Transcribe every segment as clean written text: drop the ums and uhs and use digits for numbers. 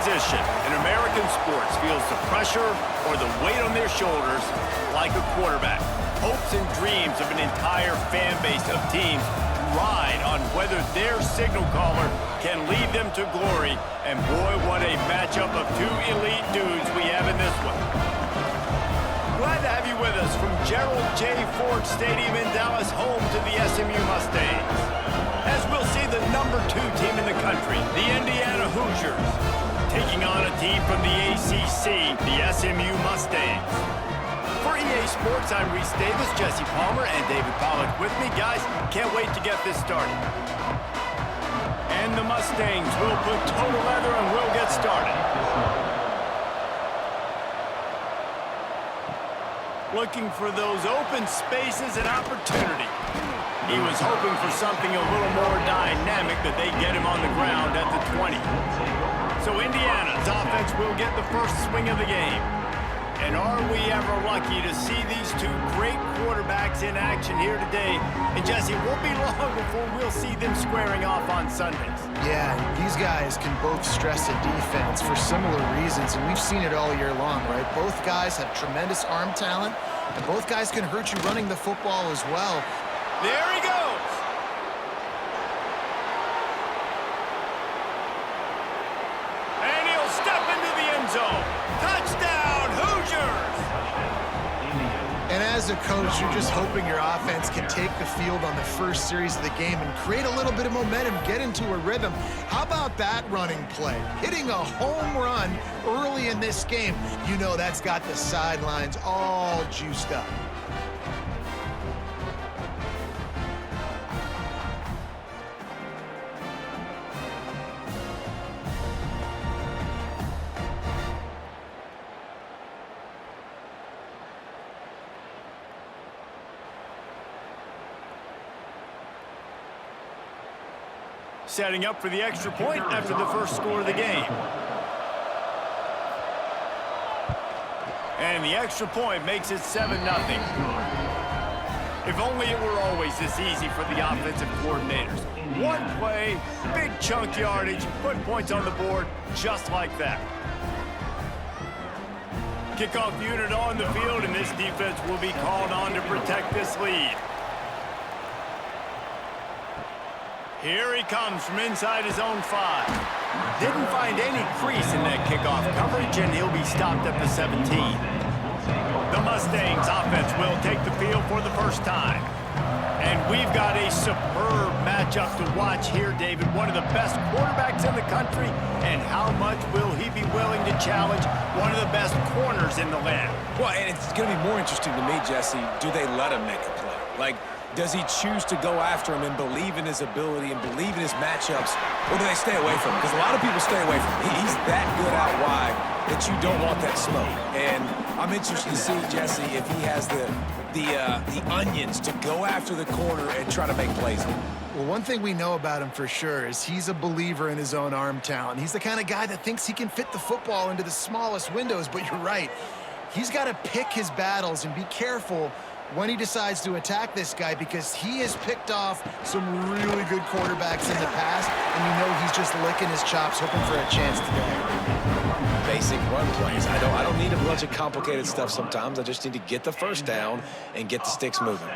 position in American sports feels the pressure or the weight on their shoulders like a quarterback. Hopes and dreams of an entire fan base of teams ride on whether their signal caller can lead them to glory. And boy, what a matchup of two elite dudes we have in this one. Glad to have you with us from Gerald J. Ford Stadium in Dallas, home to the SMU Mustangs. As we'll see the #2 team in the country, the Indiana Hoosiers, taking on a team from the ACC, the SMU Mustangs. For EA Sports, I'm Reese Davis, Jesse Palmer, and David Pollack with me. Guys, can't wait to get this started. And the Mustangs will put total leather and we'll get started. Looking for those open spaces and opportunity. He was hoping for something a little more dynamic, but they get him on the ground at the 20. So Indiana's offense will get the first swing of the game. And are we ever lucky to see these two great quarterbacks in action here today? And Jesse, it won't be long before we'll see them squaring off on Sundays. Yeah, these guys can both stress a defense for similar reasons, and we've seen it all year long, right? Both guys have tremendous arm talent, and both guys can hurt you running the football as well. There he goes. And he'll step into the end zone. Touchdown, Hoosiers! And as a coach, you're just hoping your offense can take the field on the first series of the game and create a little bit of momentum, get into a rhythm. How about that running play? Hitting a home run early in this game. You know that's got the sidelines all juiced up. Setting up for the extra point after the first score of the game. And the extra point makes it 7-0. If only it were always this easy for the offensive coordinators. One play, big chunk yardage, put points on the board just like that. Kickoff unit on the field, and this defense will be called on to protect this lead. Here he comes from inside his own 5. Didn't find any crease in that kickoff coverage, and he'll be stopped at the 17. The Mustangs offense will take the field for the first time. And we've got a superb matchup to watch here, David. One of the best quarterbacks in the country, and how much will he be willing to challenge one of the best corners in the land? Well, and it's going to be more interesting to me, Jesse, do they let him make a play? Like, does he choose to go after him and believe in his ability and believe in his matchups, or do they stay away from him? Because a lot of people stay away from him. He's that good out wide that you don't want that smoke. And I'm interested to see, Jesse, if he has the onions to go after the corner and try to make plays. Well, one thing we know about him for sure is he's a believer in his own arm talent. He's the kind of guy that thinks he can fit the football into the smallest windows, but you're right. He's got to pick his battles and be careful when he decides to attack this guy, because he has picked off some really good quarterbacks in the past, and you know he's just licking his chops, hoping for a chance today. Basic run plays. I don't need a bunch of complicated stuff sometimes. I just need to get the first down and get the sticks moving.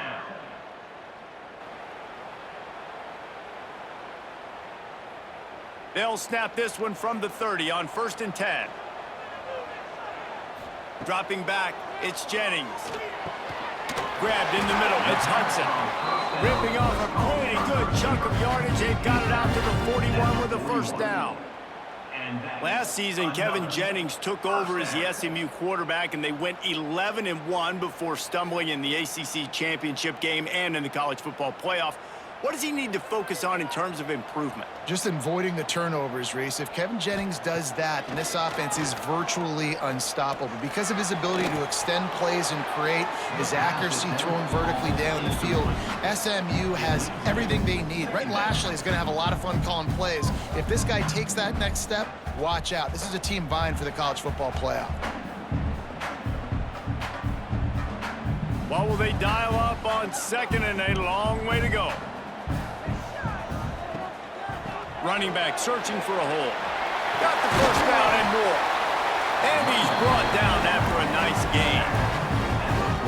They'll snap this one from the 30 on 1st and 10. Dropping back, it's Jennings. Grabbed in the middle, it's Hudson. Ripping off a pretty good chunk of yardage. They've got it out to the 41 with a first down. Last season, Kevin Jennings took over as the SMU quarterback, and they went 11-1 before stumbling in the ACC championship game and in the college football playoff. What does he need to focus on in terms of improvement? Just avoiding the turnovers, Reese. If Kevin Jennings does that, then this offense is virtually unstoppable because of his ability to extend plays and create, his accuracy throwing vertically down the field. SMU has everything they need. Brett Lashley is going to have a lot of fun calling plays. If this guy takes that next step, watch out. This is a team vying for the college football playoff. What will they dial up on 2nd and a long way to go? Running back searching for a hole. Got the first down and more. And he's brought down after a nice gain.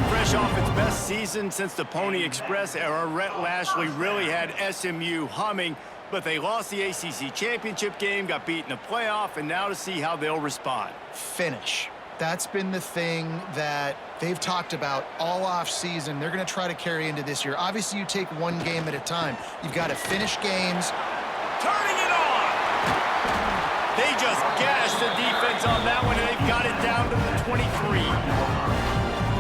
Fresh off its best season since the Pony Express era, Rhett Lashley really had SMU humming, but they lost the ACC championship game, got beat in the playoff, and now to see how they'll respond. Finish. That's been the thing that they've talked about all off-season. They're going to try to carry into this year. Obviously, you take one game at a time. You've got to finish games. Turning it on! They just gashed the defense on that one, and they've got it down to the 23.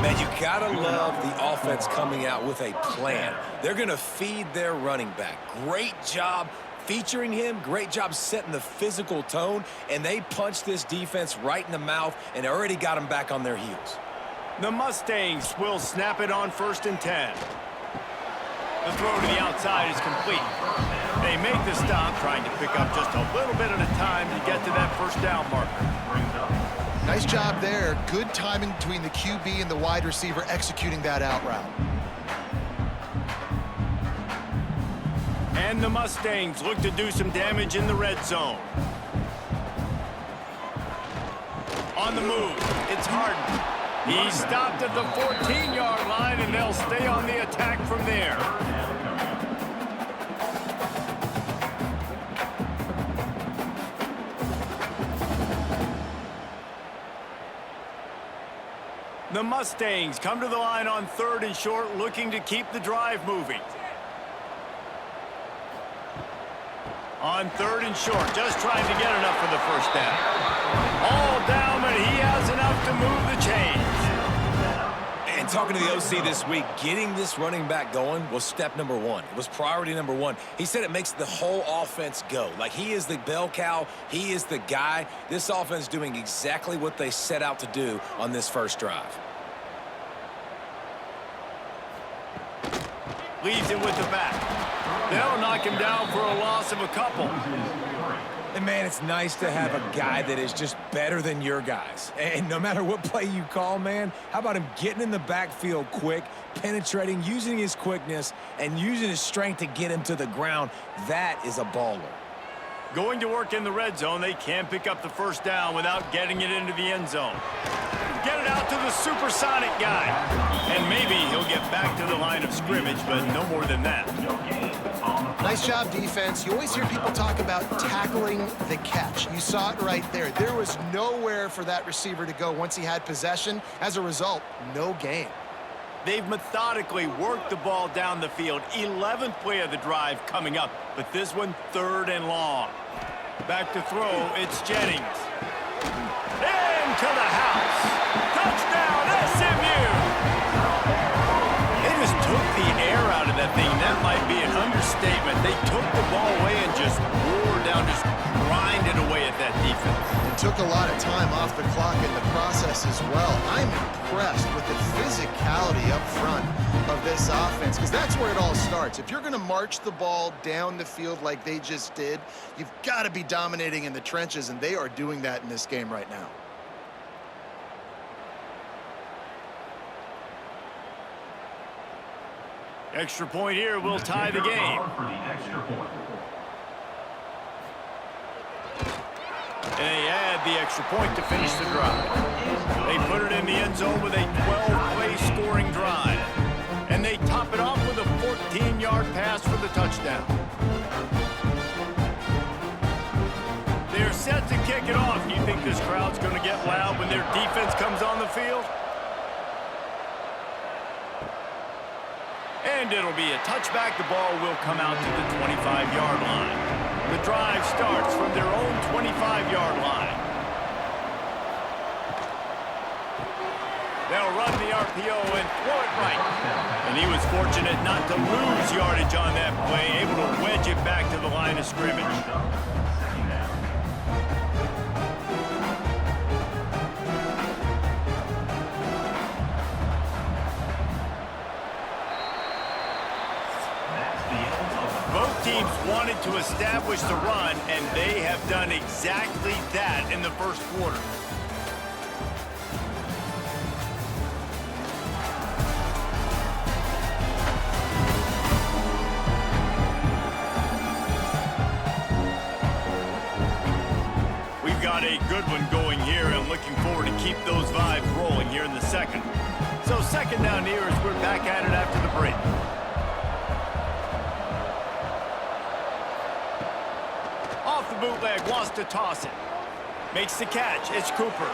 Man, you gotta love the offense coming out with a plan. They're gonna feed their running back. Great job featuring him, great job setting the physical tone, and they punched this defense right in the mouth and already got them back on their heels. The Mustangs will snap it on 1st and 10. The throw to the outside is complete. They make the stop, trying to pick up just a little bit at a time to get to that first down marker. Nice job there. Good timing between the QB and the wide receiver executing that out route. And the Mustangs look to do some damage in the red zone. On the move, it's Harden. He stopped at the 14-yard line, and they'll stay on the attack from there. The Mustangs come to the line on 3rd and short, looking to keep the drive moving. On 3rd and short, just trying to get enough for the first down. All down, but he has enough to move the chains. And talking to the OC this week, getting this running back going was step number one. It was priority number one. He said it makes the whole offense go. Like, he is the bell cow. He is the guy. This offense doing exactly what they set out to do on this first drive. Leaves it with the back. They'll knock him down for a loss of a couple. And, man, it's nice to have a guy that is just better than your guys. And no matter what play you call, man, how about him getting in the backfield quick, penetrating, using his quickness, and using his strength to get him to the ground? That is a baller. Going to work in the red zone, they can't pick up the first down without getting it into the end zone. Get it out to the supersonic guy. And maybe he'll get back to the line of scrimmage, but no more than that. Nice job, defense. You always hear people talk about tackling the catch. You saw it right there. There was nowhere for that receiver to go once he had possession. As a result, no gain. They've methodically worked the ball down the field. 11th play of the drive coming up, but this one 3rd and long. Back to throw, it's Jennings. Into the house. Touchdown, SMU! They just took the air out of that thing. That might be an understatement. They took the ball away and just wore down, just grinded away at that defense. It took a lot of time off the clock in the process as well. I'm impressed with the physicality up front of this offense, because that's where it all starts. If you're going to march the ball down the field like they just did, you've got to be dominating in the trenches, and they are doing that in this game right now. Extra point here will tie the game. And they add the extra point to finish the drive. They put it in the end zone with a 12-play scoring drive. And they top it off with a 14-yard pass for the touchdown. They're set to kick it off. You think this crowd's going to get loud when their defense comes on the field? And it'll be a touchback. The ball will come out to the 25-yard line. The drive starts from their own 25-yard line. They'll run the RPO and throw it right. And he was fortunate not to lose yardage on that play, able to wedge it back to the line of scrimmage. Both teams wanted to establish the run, and they have done exactly that in the first quarter. We a good one going here, and looking forward to keep those vibes rolling here in the second. So second down here as we're back at it after the break. Off the bootleg, wants to toss it. Makes the catch. It's Cooper.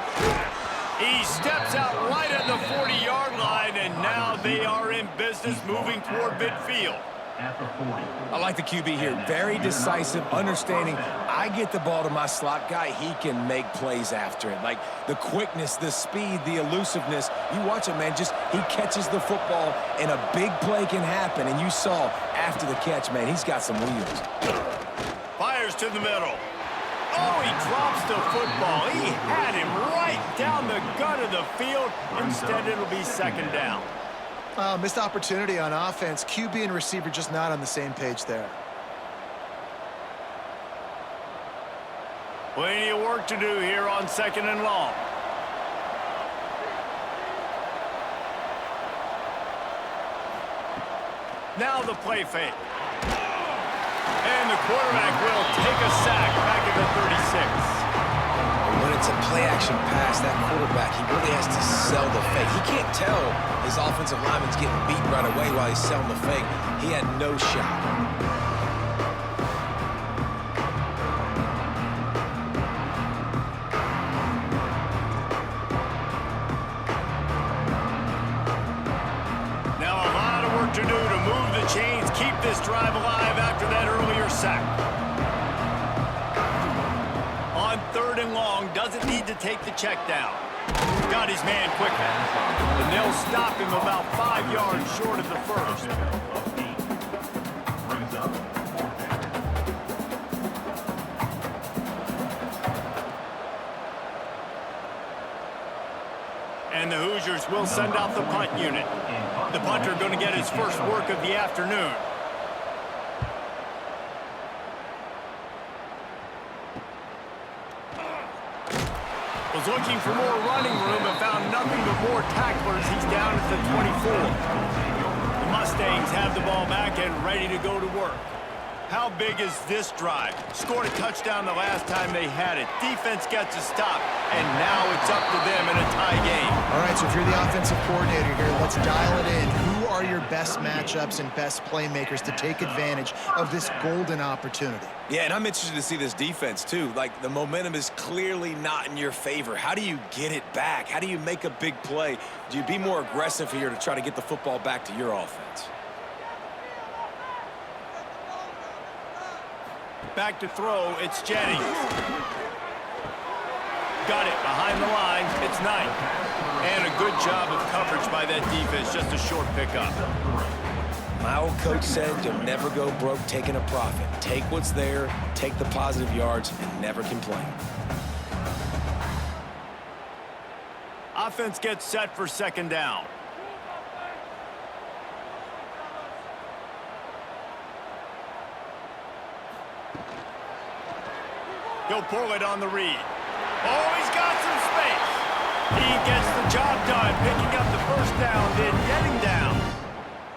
He steps out right at the 40-yard line, and now they are in business moving toward midfield. I like the QB here. Very decisive, understanding. I get the ball to my slot guy, he can make plays after it. Like the quickness, the speed, the elusiveness. You watch it, man. Just he catches the football, and a big play can happen. And you saw after the catch, man, he's got some wheels. Fires to the middle. Oh, he drops the football. He had him right down the gut of the field. Instead, it'll be second down. Missed opportunity on offense. QB and receiver just not on the same page there. Plenty of work to do here on second and long. Now the play fake. And the quarterback will take a sack back at the 36. When it's a play-action pass, that quarterback, he really has to sell the fake. He can't tell his offensive lineman's getting beat right away while he's selling the fake. He had no shot. Now a lot of work to do to move the chains, keep this drive alive after that earlier sack. On third and long, doesn't need to take the check down. Got his man quick. And they'll stop him about 5 yards short of the first. And the Hoosiers will send out the punt unit. The punter going to get his first work of the afternoon. Was looking for more running room and found nothing but more tacklers. He's down at the 24. The Mustangs have the ball back and ready to go to work. How big is this drive? Scored a touchdown the last time they had it. Defense gets a stop, and now it's up to them in a tie game. All right, so if you're the offensive coordinator here, let's dial it in. Who are your best matchups and best playmakers to take advantage of this golden opportunity? Yeah, and I'm interested to see this defense, too. Like, the momentum is clearly not in your favor. How do you get it back? How do you make a big play? Do you be more aggressive here to try to get the football back to your offense? Back to throw, it's Jennings. Got it behind the line, it's Knight. And a good job of coverage by that defense, just a short pickup. My old coach said you'll never go broke taking a profit. Take what's there, take the positive yards, and never complain. Offense gets set for second down. He'll pull it on the read. Oh, he's got some space. He gets the job done, picking up the first down, then getting down.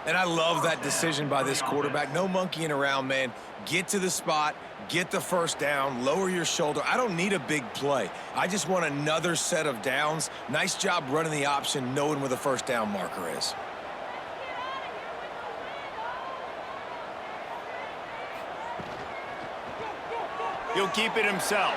And I love that decision by this quarterback. No monkeying around, man. Get to the spot, get the first down, lower your shoulder. I don't need a big play. I just want another set of downs. Nice job running the option, knowing where the first down marker is. He'll keep it himself.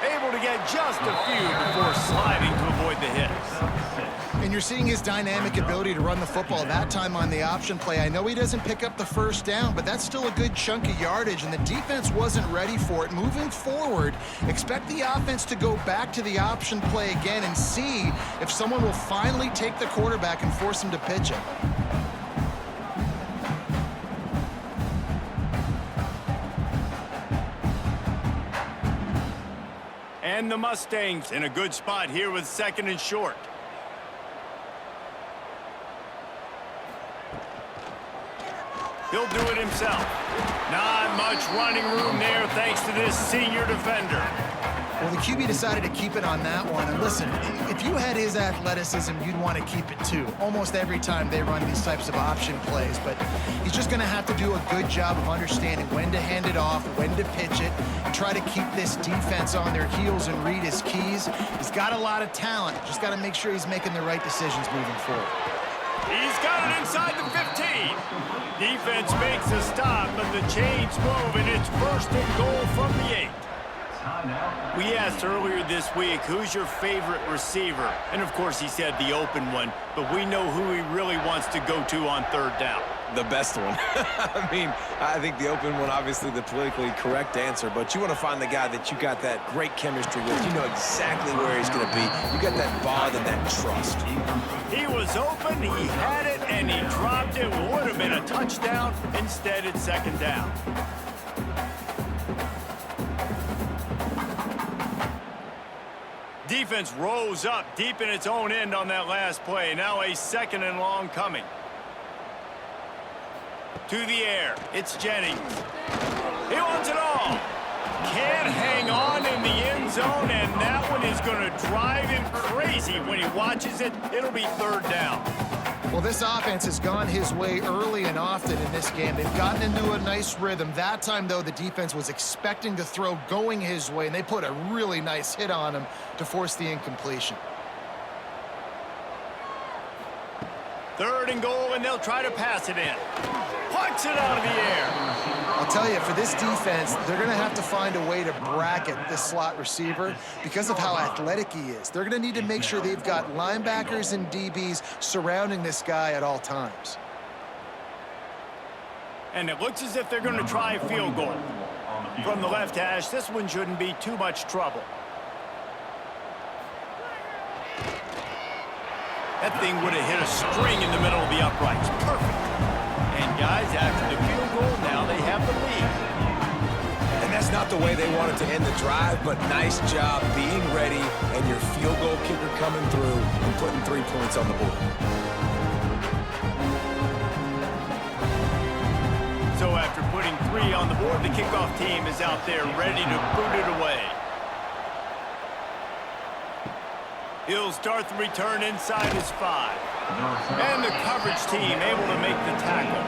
Able to get just a few before sliding to avoid the hits. And you're seeing his dynamic ability to run the football, that time on the option play. I know he doesn't pick up the first down, but that's still a good chunk of yardage, and the defense wasn't ready for it. Moving forward, expect the offense to go back to the option play again and see if someone will finally take the quarterback and force him to pitch it. And the Mustangs in a good spot here with second and short. He'll do it himself. Not much running room there thanks to this senior defender. Well, the QB decided to keep it on that one. And listen, if you had his athleticism, you'd want to keep it too. Almost every time they run these types of option plays. But he's just going to have to do a good job of understanding when to hand it off, when to pitch it, and try to keep this defense on their heels and read his keys. He's got a lot of talent. Just got to make sure he's making the right decisions moving forward. He's got it inside the 15. Defense makes a stop, but the chains move, and it's first and goal from the 8. We asked earlier this week, who's your favorite receiver? And, of course, he said the open one, but we know who he really wants to go to on third down. The best one. I mean, I think the open one, obviously the politically correct answer, but you want to find the guy that you got that great chemistry with. You know exactly where he's going to be. You got that bond and that trust. He was open, he had it, and he dropped it. Would have been a touchdown. Instead, it's second down. Defense rose up deep in its own end on that last play. Now a second and long coming. To the air, it's Jennings. He wants it all. Can't hang on in the end zone, and that one is going to drive him crazy when he watches it. It'll be third down. Well, this offense has gone his way early and often in this game. They've gotten into a nice rhythm. That time, though, the defense was expecting to throw going his way, and they put a really nice hit on him to force the incompletion. Third and goal, and they'll try to pass it in. Punch it out of the air. I'll tell you, for this defense, they're going to have to find a way to bracket this slot receiver because of how athletic he is. They're going to need to make sure they've got linebackers and DBs surrounding this guy at all times. And it looks as if they're going to try a field goal. From the left hash, this one shouldn't be too much trouble. That thing would have hit a string in the middle of the uprights. Perfect. And guys, after the field goal, now they have the lead. And that's not the way they wanted to end the drive, but nice job being ready and your field goal kicker coming through and putting 3 points on the board. So after putting 3 on the board, the kickoff team is out there ready to boot it away. He'll start the return inside his 5. And the coverage team able to make the tackle.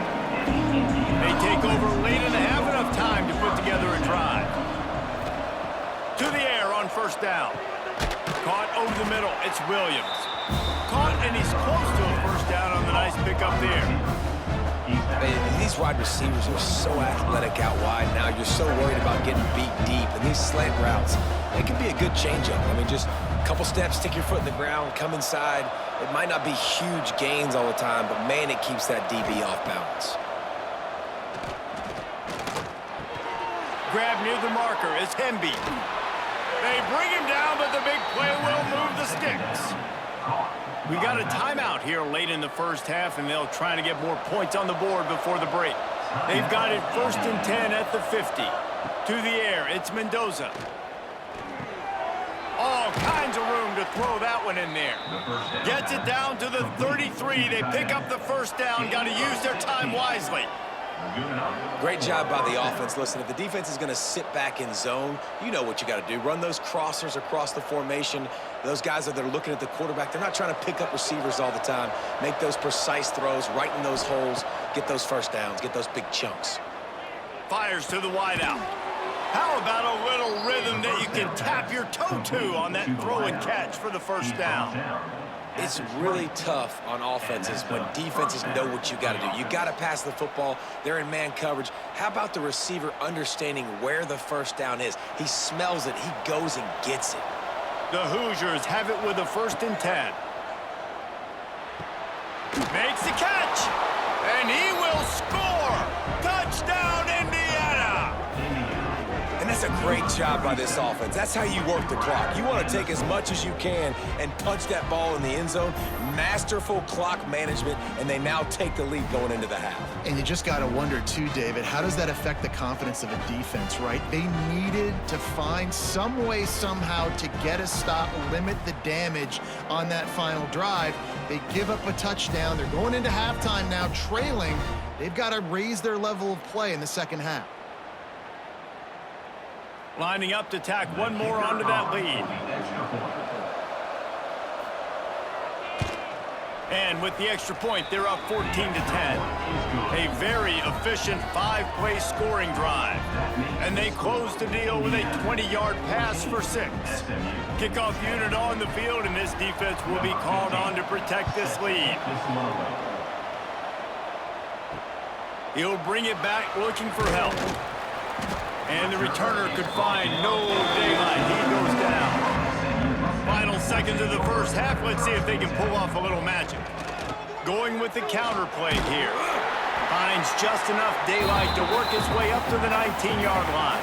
They take over late and have enough time to put together a drive. To the air on first down. Caught over the middle. It's Williams. Caught, and he's close to a first down on the nice pickup there. These wide receivers are so athletic out wide now. You're so worried about getting beat deep. And these slant routes, they can be a good changeup. I mean, just a couple steps, stick your foot in the ground, come inside. It might not be huge gains all the time, but, man, it keeps that DB off balance. Grab near the marker is Hemby. They bring him down, but the big play will move the sticks. We got a timeout here late in the first half, and they'll try to get more points on the board before the break. They've got it first and 10 at the 50. To the air, it's Mendoza. All kinds of room to throw that one in there. Gets it down to the 33. They pick up the first down. Got to use their time wisely. Great job by the offense. Listen, if the defense is going to sit back in zone, you know what you got to do. Run those crossers across the formation. Those guys that are looking at the quarterback, they're not trying to pick up receivers all the time. Make those precise throws, right in those holes, get those first downs, get those big chunks. Fires to the wideout. How about a little rhythm that you can tap your toe to on that throw and catch for the first down? It's really tough on offenses when defenses know what you got to do. You got to pass the football. They're in man coverage. How about the receiver understanding where the first down is? He smells it. He goes and gets it. The Hoosiers have it with a first and 10. Makes the catch, and he will score. Touchdown, Indiana. And that's a great job by this offense. That's how you work the clock. You want to take as much as you can and punch that ball in the end zone. Masterful clock management, and they now take the lead going into the half. And you just got to wonder, too, David, how does that affect the confidence of a defense, right? They needed to find some way, somehow, to get a stop, limit the damage on that final drive. They give up a touchdown. They're going into halftime now, trailing. They've got to raise their level of play in the second half. Lining up to tack one more onto that lead. And with the extra point, they're up 14 to 10. A very efficient 5-play scoring drive. And they close the deal with a 20-yard pass for 6. Kickoff unit on the field, and this defense will be called on to protect this lead. He'll bring it back looking for help. And the returner could find no daylight. He goes down. Final seconds of the first half. Let's see if they can pull off a little magic. Going with the counter play here. Finds just enough daylight to work his way up to the 19-yard line.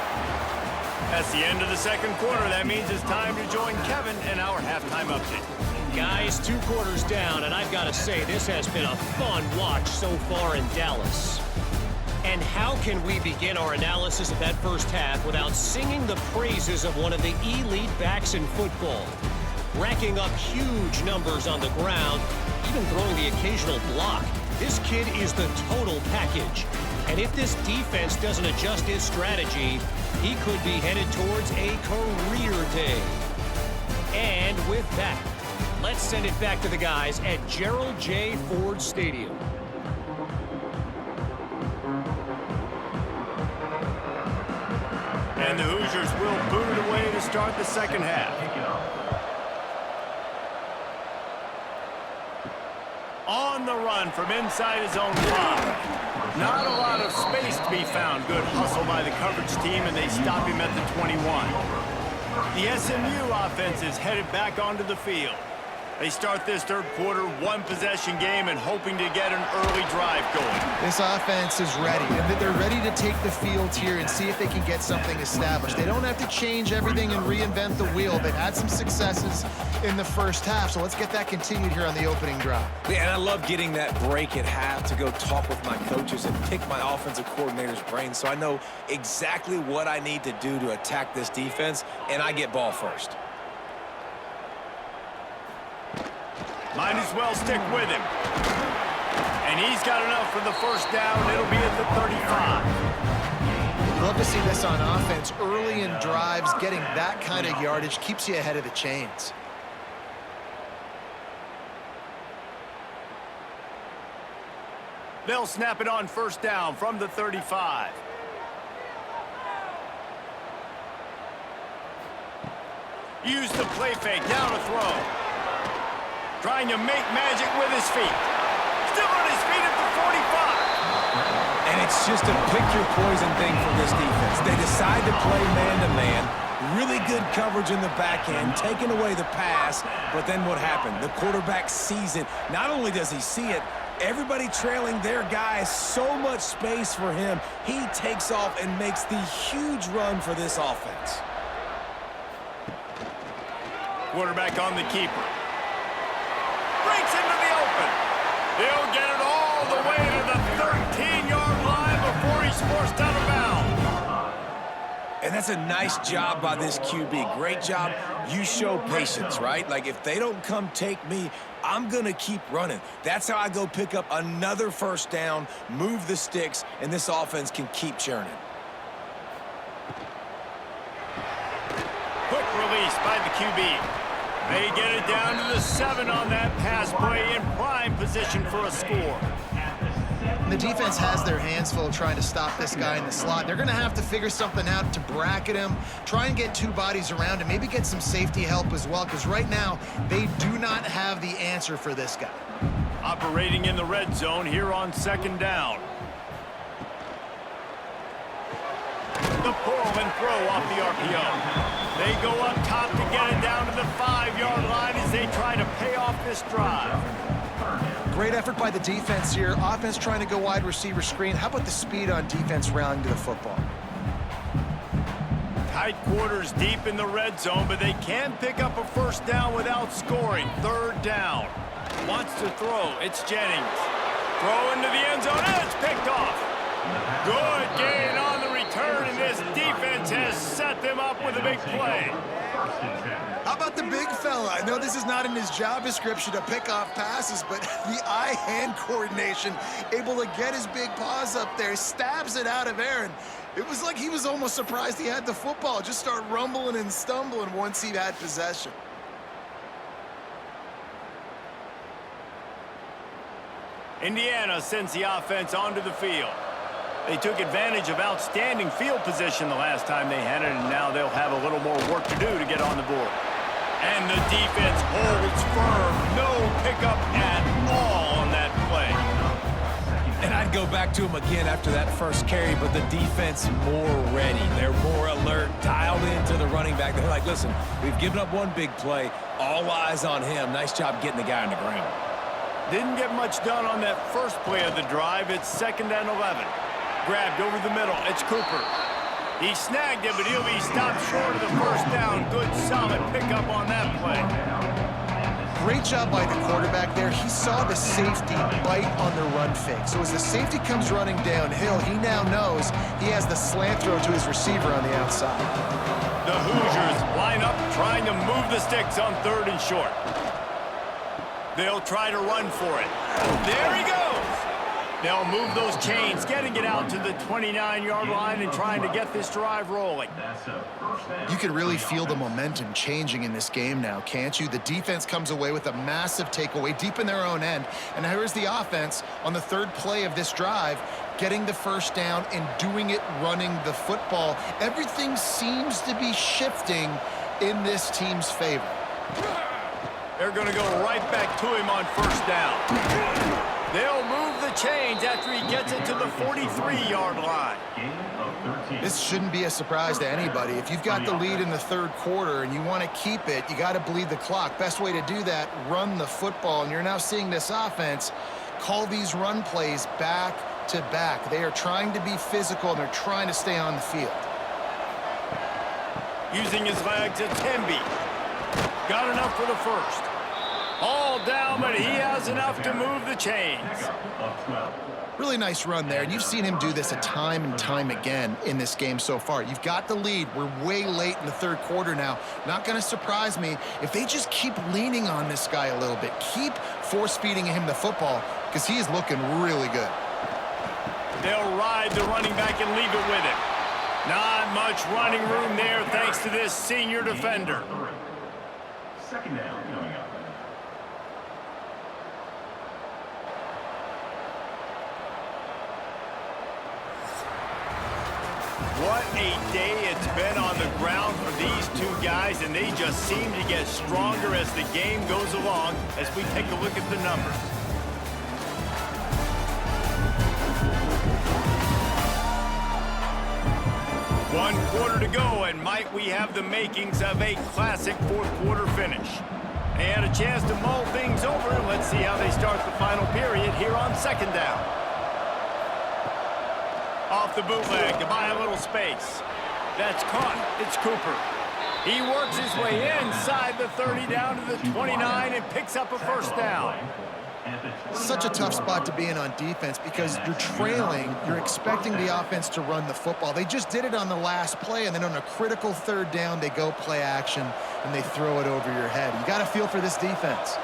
That's the end of the second quarter. That means it's time to join Kevin in our halftime update. Guys, 2 quarters down, and I've got to say, this has been a fun watch so far in Dallas. And how can we begin our analysis of that first half without singing the praises of one of the elite backs in football? Racking up huge numbers on the ground, even throwing the occasional block. This kid is the total package. And if this defense doesn't adjust its strategy, he could be headed towards a career day. And with that, let's send it back to the guys at Gerald J. Ford Stadium. And the Hoosiers will boot it away to start the second half. On the run from inside his own 5. Not a lot of space to be found. Good hustle by the coverage team, and they stop him at the 21. The SMU offense is headed back onto the field. They start this third quarter, 1-possession game, and hoping to get an early drive going. This offense is ready, and they're ready to take the field here and see if they can get something established. They don't have to change everything and reinvent the wheel. They've had some successes in the first half, so let's get that continued here on the opening drive. Yeah, and I love getting that break at half to go talk with my coaches and pick my offensive coordinator's brain so I know exactly what I need to do to attack this defense, and I get ball first. Might as well stick with him. And he's got enough for the first down. It'll be at the 35. Love to see this on offense. Early in drives, getting that kind of yardage keeps you ahead of the chains. They'll snap it on first down from the 35. Use the play fake. Down to throw. Trying to make magic with his feet. Still on his feet at the 45. And it's just a pick-your-poison thing for this defense. They decide to play man-to-man. Really good coverage in the back end, taking away the pass. But then what happened? The quarterback sees it. Not only does he see it, everybody trailing their guy, so much space for him. He takes off and makes the huge run for this offense. Quarterback on the keeper. Breaks into the open. He'll get it all the way to the 13-yard line before he's forced out of bounds. And that's a nice job by this QB. Great job. You show patience, right? Like, if they don't come take me, I'm going to keep running. That's how I go pick up another first down, move the sticks, and this offense can keep churning. Quick release by the QB. They get it down to the 7 on that pass play in prime position for a score. The defense has their hands full trying to stop this guy in the slot. They're going to have to figure something out to bracket him, try and get 2 bodies around him, maybe get some safety help as well, because right now they do not have the answer for this guy. Operating in the red zone here on second down. The pull and throw off the RPO. They go up top to get it down to the 5-yard line as they try to pay off this drive. Great effort by the defense here. Offense trying to go wide receiver screen. How about the speed on defense rallying to the football? Tight quarters deep in the red zone, but they can pick up a first down without scoring. Third down. Wants to throw. It's Jennings. Throw into the end zone, and it's picked off. Good gain on the return, and this defense has set them up with a big play. How about the big fella? I know this is not in his job description to pick off passes, but the eye-hand coordination, able to get his big paws up there, stabs it out of Aaron. It was like he was almost surprised he had the football. Just start rumbling and stumbling once he had possession. Indiana sends the offense onto the field. They took advantage of outstanding field position the last time they had it, and now they'll have a little more work to do to get on the board. And the defense holds firm. No pickup at all on that play. And I'd go back to him again after that first carry, but the defense more ready. They're more alert, dialed into the running back. They're like, listen, we've given up one big play. All eyes on him. Nice job getting the guy on the ground. Didn't get much done on that first play of the drive. It's 2nd and 11. Grabbed over the middle. It's Cooper. He snagged it, but he'll be stopped short of the first down. Good, solid pickup on that play. Great job by the quarterback there. He saw the safety bite on the run fake. So as the safety comes running downhill, he now knows he has the slant throw to his receiver on the outside. The Hoosiers line up, trying to move the sticks on 3rd and short. They'll try to run for it. There he goes. They'll move those chains, getting it out to the 29-yard line and trying to get this drive rolling. You can really feel the momentum changing in this game now, can't you? The defense comes away with a massive takeaway deep in their own end. And here's the offense on the 3rd play of this drive, getting the first down and doing it running the football. Everything seems to be shifting in this team's favor. They're going to go right back to him on 1st down. They'll move the chains after he gets it to the 43-yard line. This shouldn't be a surprise to anybody. If you've got the lead in the 3rd quarter and you want to keep it, you got to bleed the clock. Best way to do that, run the football. And you're now seeing this offense call these run plays back to back. They are trying to be physical, and they're trying to stay on the field. Using his legs, it's Hemby. Got enough for the first. All down, but he has enough to move the chains. Really nice run there, and you've seen him do this a time and time again in this game so far. You've got the lead. We're way late in the 3rd quarter now. Not going to surprise me if they just keep leaning on this guy a little bit. Keep force-feeding him the football, because he is looking really good. They'll ride the running back and leave it with him. Not much running room there thanks to this senior defender. 2nd down coming up. What a day it's been on the ground for these two guys, and they just seem to get stronger as the game goes along as we take a look at the numbers. One quarter to go, and might we have the makings of a classic 4th quarter finish. They had a chance to mull things over. Let's see how they start the final period here on 2nd down. Off the bootleg to buy a little space. That's caught. It's Cooper. He works his way inside the 30 down to the 29 and picks up a 1st down. Such a tough spot to be in on defense because you're trailing. You're expecting the offense to run the football. They just did it on the last play, and then on a critical 3rd down, they go play action, and they throw it over your head. You got to feel for this defense.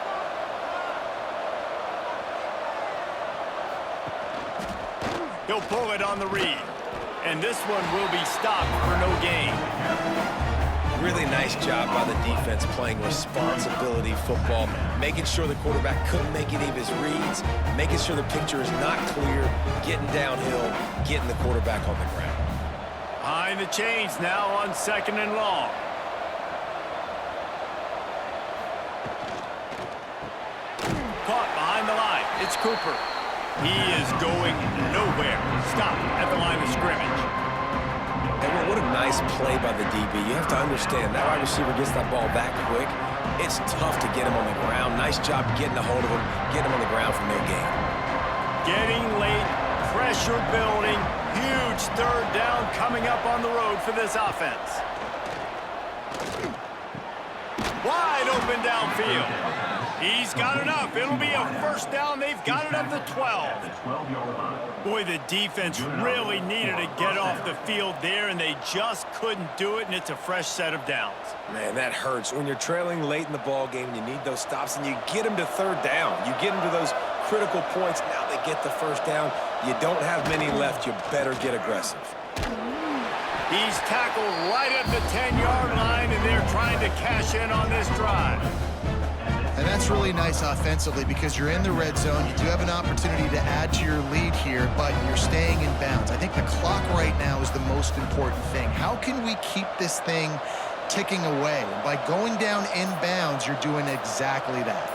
He'll pull it on the read. And this one will be stopped for no gain. Really nice job by the defense playing responsibility football, making sure the quarterback couldn't make any of his reads, making sure the picture is not clear, getting downhill, getting the quarterback on the ground. Behind the chains now on 2nd and long. Caught behind the line. It's Cooper. He is going nowhere. Stop at the line of scrimmage. And what a nice play by the DB. You have to understand, that wide receiver gets that ball that quick. It's tough to get him on the ground. Nice job getting a hold of him, getting him on the ground for no gain. Getting late, pressure building, huge 3rd down coming up on the road for this offense. Wide open downfield. He's got enough. It'll be a first down. They've got it up to 12. The 12-yard line. Boy, the defense really needed to get off the field there, and they just couldn't do it, and it's a fresh set of downs. Man, that hurts. When you're trailing late in the ball game, you need those stops, and you get them to third down. You get them to those critical points. Now they get the first down. You don't have many left. You better get aggressive. He's tackled right at the 10-yard line, and they're trying to cash in on this drive. And that's really nice offensively because you're in the red zone. You do have an opportunity to add to your lead here, but you're staying in bounds. I think the clock right now is the most important thing. How can we keep this thing ticking away? And by going down in bounds, you're doing exactly that.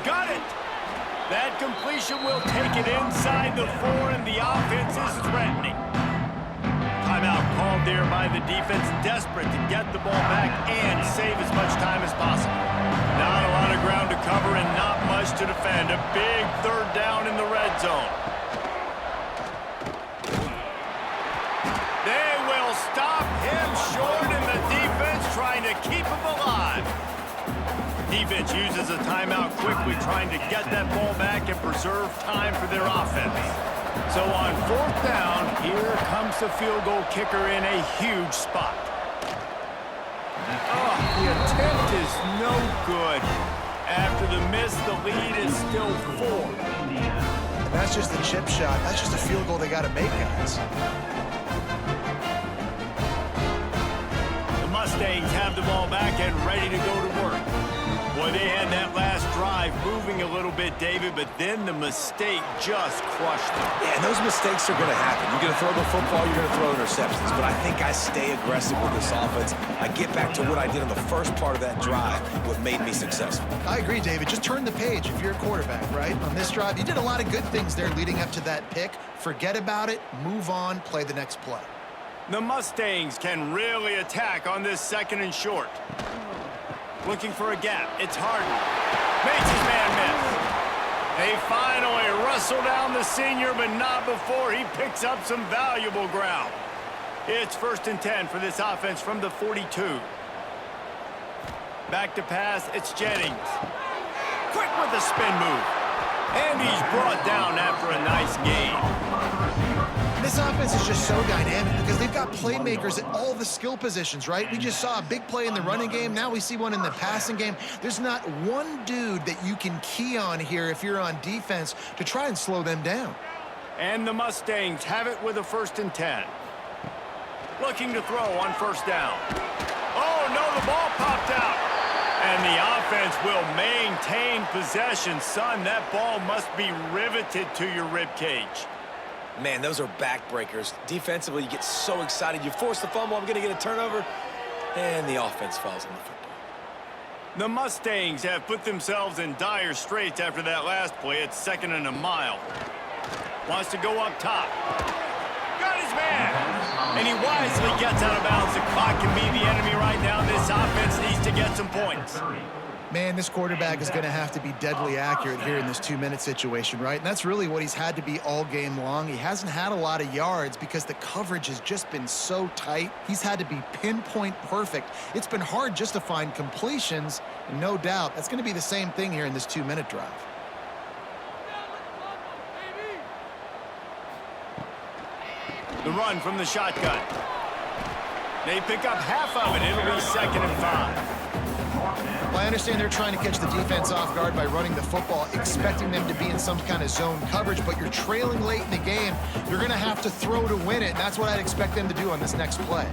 Got it! That completion will take it inside the 4, and the offense is threatening. Timeout called there by the defense, desperate to get the ball back and save as much time as possible. Not a lot of ground to cover and not much to defend. A big third down in the red zone. They will stop him short, and the defense trying to keep him alive. Defense uses a timeout quickly, trying to get that ball back and preserve time for their offense. So on fourth down, here comes the field goal kicker in a huge spot. Oh, the attempt is no good. After the miss, the lead is still 4. That's just a chip shot. That's just a field goal they got to make, guys. The Mustangs have the ball back and ready to go to work. Boy, they had that last drive moving a little bit, David, but then the mistake just crushed them. Yeah, and those mistakes are going to happen. You're going to throw the football, you're going to throw interceptions. But I think I stay aggressive with this offense. I get back to what I did in the first part of that drive, what made me successful. I agree, David. Just turn the page if you're a quarterback, right? On this drive, you did a lot of good things there leading up to that pick. Forget about it, move on, play the next play. The Mustangs can really attack on this 2nd and short. Looking for a gap. It's Harden. Makes his man miss. They finally wrestle down the senior, but not before he picks up some valuable ground. It's 1st and 10 for this offense from the 42. Back to pass. It's Jennings. Quick with the spin move. And he's brought down after a nice gain. This offense is just so dynamic because they've got playmakers at all the skill positions, right? We just saw a big play in the running game. Now we see one in the passing game. There's not one dude that you can key on here if you're on defense to try and slow them down. And the Mustangs have it with a 1st and 10. Looking to throw on 1st down. Oh, no, the ball popped out. And the offense will maintain possession. Son, that ball must be riveted to your ribcage. Man, those are backbreakers. Defensively, you get so excited. You force the fumble, I'm going to get a turnover, and the offense falls on the football. The Mustangs have put themselves in dire straits after that last play. It's 2nd and a mile. Wants to go up top. Got his man! And he wisely gets out of bounds. The clock can be the enemy right now. This offense needs to get some points. Man, this quarterback is going to have to be deadly accurate here in this 2-minute situation, right? And that's really what he's had to be all game long. He hasn't had a lot of yards because the coverage has just been so tight. He's had to be pinpoint perfect. It's been hard just to find completions, and no doubt that's going to be the same thing here in this 2-minute drive. The run from the shotgun. They pick up half of it. It'll be 2nd and 5. Well, I understand they're trying to catch the defense off guard by running the football, expecting them to be in some kind of zone coverage, but you're trailing late in the game. You're going to have to throw to win it, and that's what I'd expect them to do on this next play.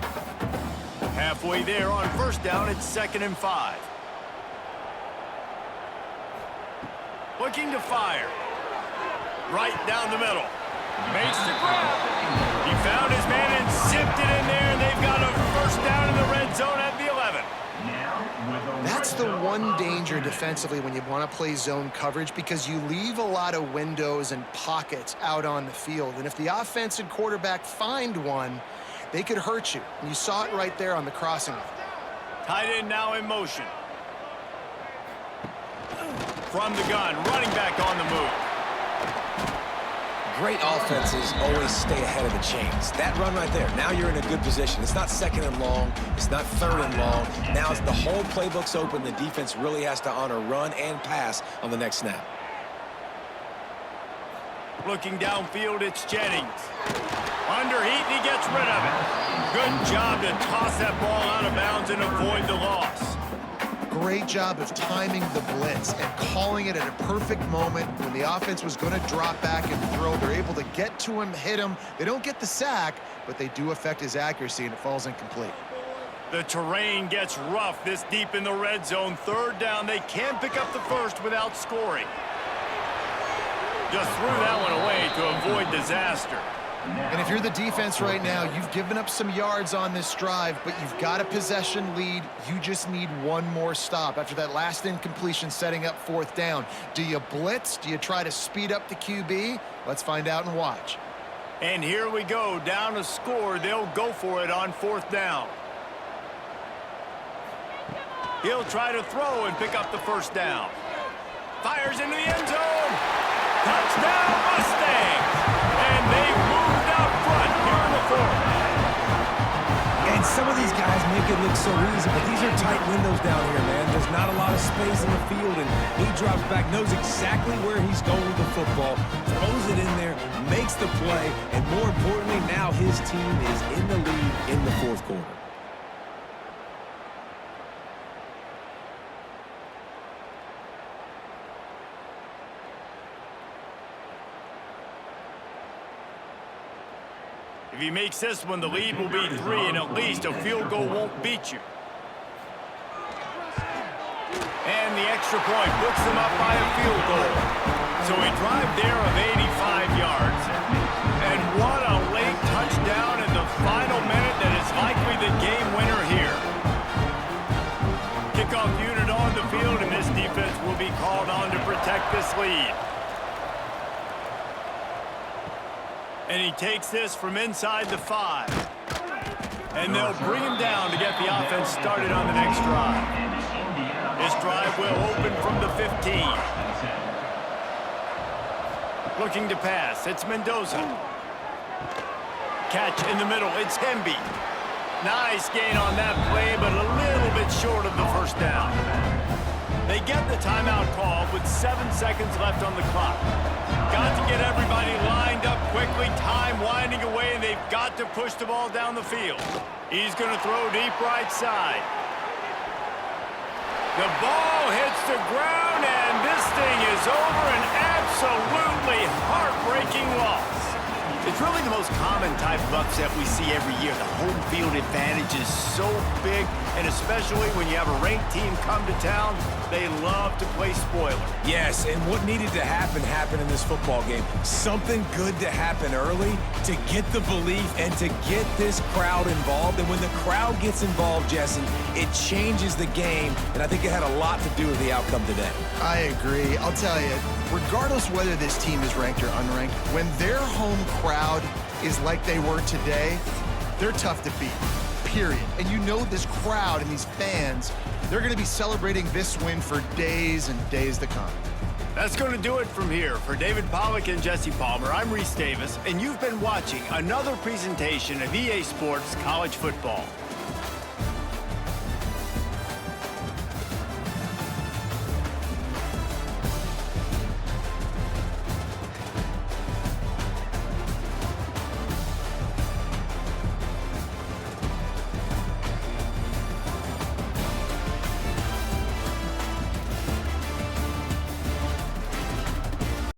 Halfway there on 1st down, it's 2nd and 5. Looking to fire. Right down the middle. Makes the grab. He found his man and zipped it in there, and they've got a 1st down in the red zone at the 11. That's the one danger defensively when you want to play zone coverage, because you leave a lot of windows and pockets out on the field. And if the offense and quarterback find one, they could hurt you. And you saw it right there on the crossing line. Tight end now in motion. From the gun, running back on the move. Great offenses always stay ahead of the chains. That run right there, now you're in a good position. It's not second and long. It's not third and long. Now the whole playbook's open. The defense really has to honor run and pass on the next snap. Looking downfield, it's Jennings. Under heat, and he gets rid of it. Good job to toss that ball out of bounds and avoid the loss. Great job of timing the blitz and calling it at a perfect moment when the offense was going to drop back and throw. They're able to get to him, hit him. They don't get the sack, but they do affect his accuracy, and it falls incomplete. The terrain gets rough this deep in the red zone. Third down, they can't pick up the first without scoring. Just threw that one away to avoid disaster. And if you're the defense right now, you've given up some yards on this drive, but you've got a possession lead. You just need one more stop after that last incompletion setting up fourth down. Do you blitz? Do you try to speed up the QB? Let's find out and watch. And here we go, down a score. They'll go for it on fourth down. He'll try to throw and pick up the first down. Fires into the end zone. Touchdown, Mustangs! And they've moved out front here in the fourth. And some of these guys make it look so easy, but these are tight windows down here, man. There's not a lot of space in the field, and he drops back, knows exactly where he's going with the football, throws it in there, makes the play, and more importantly, now his team is in the lead in the fourth quarter. If he makes this one, the lead will be 3, and at least a field goal won't beat you. And the extra point puts them up by a field goal. So a drive there of 85 yards. And what a late touchdown in the final minute that is likely the game winner here. Kickoff unit on the field, and this defense will be called on to protect this lead. And he takes this from inside the 5. And they'll bring him down to get the offense started on the next drive. This drive will open from the 15. Looking to pass, it's Mendoza. Catch in the middle, it's Hemby. Nice gain on that play, but a little bit short of the first down. They get the timeout call with 7 seconds left on the clock. Got to get everybody lined up quickly, time winding away, and they've got to push the ball down the field. He's going to throw deep right side. The ball hits the ground, and this thing is over, an absolutely heartbreaking loss. It's really the most common type of upset we see every year. The home field advantage is so big, and especially when you have a ranked team come to town, they love to play spoiler. Yes, and what needed to happen happened in this football game. Something good to happen early to get the belief and to get this crowd involved. And when the crowd gets involved, Jesse, it changes the game, and I think it had a lot to do with the outcome today. I agree. I'll tell you, regardless whether this team is ranked or unranked, when their home crowd is like they were today, they're tough to beat, period. And you know this crowd and these fans, they're going to be celebrating this win for days and days to come. That's going to do it from here. For David Pollack and Jesse Palmer, I'm Reese Davis, and you've been watching another presentation of EA Sports College Football.